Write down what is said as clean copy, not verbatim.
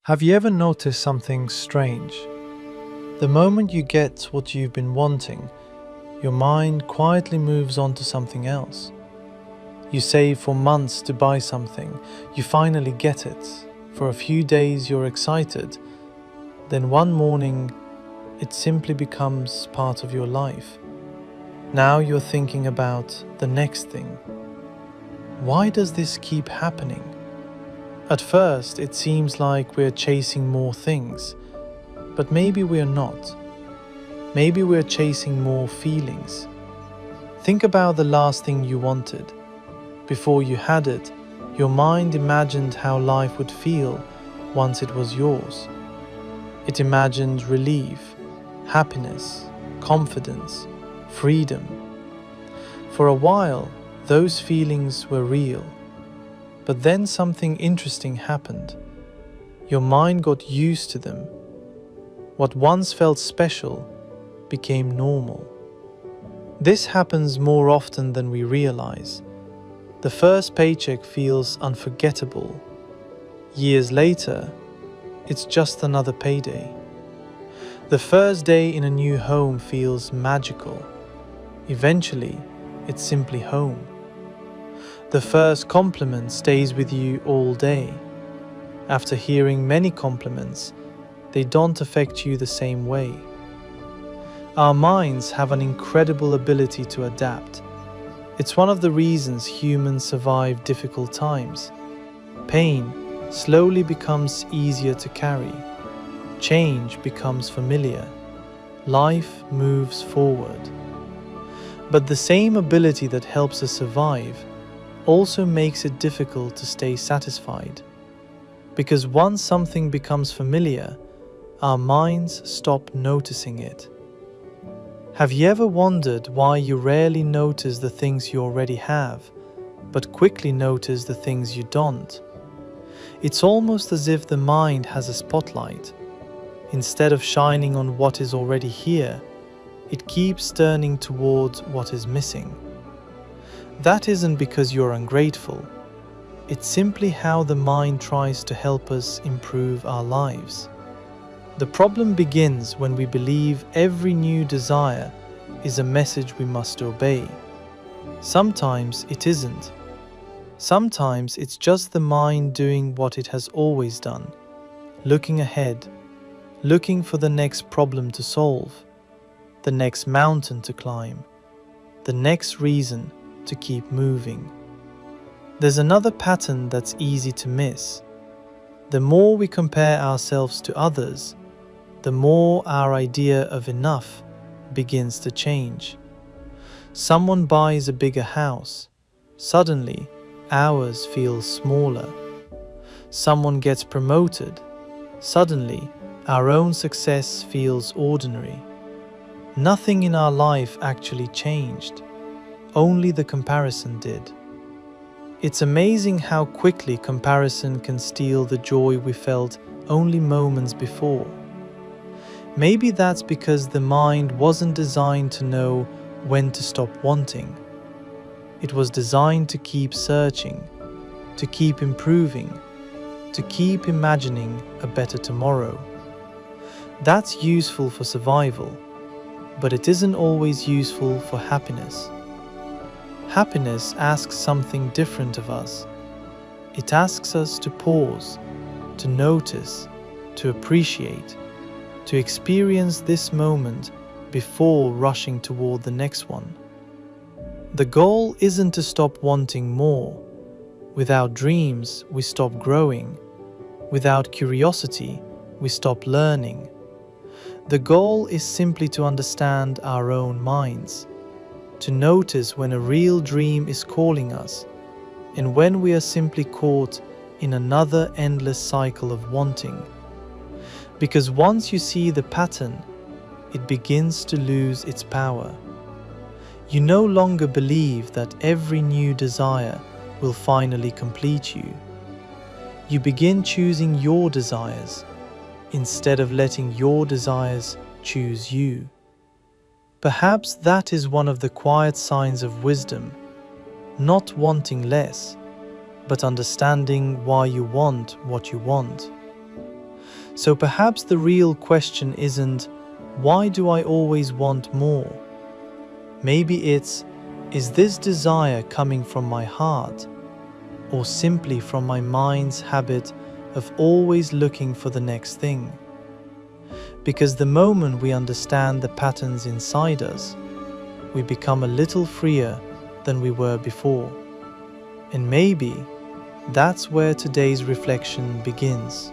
Have you ever noticed something strange? The moment you get what you've been wanting, your mind quietly moves on to something else. You save for months to buy something, you finally get it. For a few days you're excited, then one morning it simply becomes part of your life. Now you're thinking about the next thing. Why does this keep happening? At first, it seems like we're chasing more things, but maybe we're not. Maybe we're chasing more feelings. Think about the last thing you wanted. Before you had it, your mind imagined how life would feel once it was yours. It imagined relief, happiness, confidence, freedom. For a while, those feelings were real. But then something interesting happened. Your mind got used to them. What once felt special became normal. This happens more often than we realize. The first paycheck feels unforgettable. Years later, it's just another payday. The first day in a new home feels magical. Eventually, it's simply home. The first compliment stays with you all day. After hearing many compliments, they don't affect you the same way. Our minds have an incredible ability to adapt. It's one of the reasons humans survive difficult times. Pain slowly becomes easier to carry. Change becomes familiar. Life moves forward. But the same ability that helps us survive also makes it difficult to stay satisfied. Because once something becomes familiar, our minds stop noticing it. Have you ever wondered why you rarely notice the things you already have, but quickly notice the things you don't? It's almost as if the mind has a spotlight. Instead of shining on what is already here, it keeps turning towards what is missing. That isn't because you're ungrateful. It's simply how the mind tries to help us improve our lives. The problem begins when we believe every new desire is a message we must obey. Sometimes it isn't. Sometimes it's just the mind doing what it has always done, looking ahead, looking for the next problem to solve, the next mountain to climb, the next reason to keep moving. There's another pattern that's easy to miss. The more we compare ourselves to others, the more our idea of enough begins to change. Someone buys a bigger house. Suddenly, ours feels smaller. Someone gets promoted. Suddenly, our own success feels ordinary. Nothing in our life actually changed. Only the comparison did. It's amazing how quickly comparison can steal the joy we felt only moments before. Maybe that's because the mind wasn't designed to know when to stop wanting. It was designed to keep searching, to keep improving, to keep imagining a better tomorrow. That's useful for survival, but it isn't always useful for happiness. Happiness asks something different of us. It asks us to pause, to notice, to appreciate, to experience this moment before rushing toward the next one. The goal isn't to stop wanting more. Without dreams, we stop growing. Without curiosity, we stop learning. The goal is simply to understand our own minds, to notice when a real dream is calling us, and when we are simply caught in another endless cycle of wanting. Because once you see the pattern, it begins to lose its power. You no longer believe that every new desire will finally complete you. You begin choosing your desires, instead of letting your desires choose you. Perhaps that is one of the quiet signs of wisdom, not wanting less, but understanding why you want what you want. So perhaps the real question isn't, why do I always want more? Maybe it's, is this desire coming from my heart, or simply from my mind's habit of always looking for the next thing? Because the moment we understand the patterns inside us, we become a little freer than we were before. And maybe that's where today's reflection begins.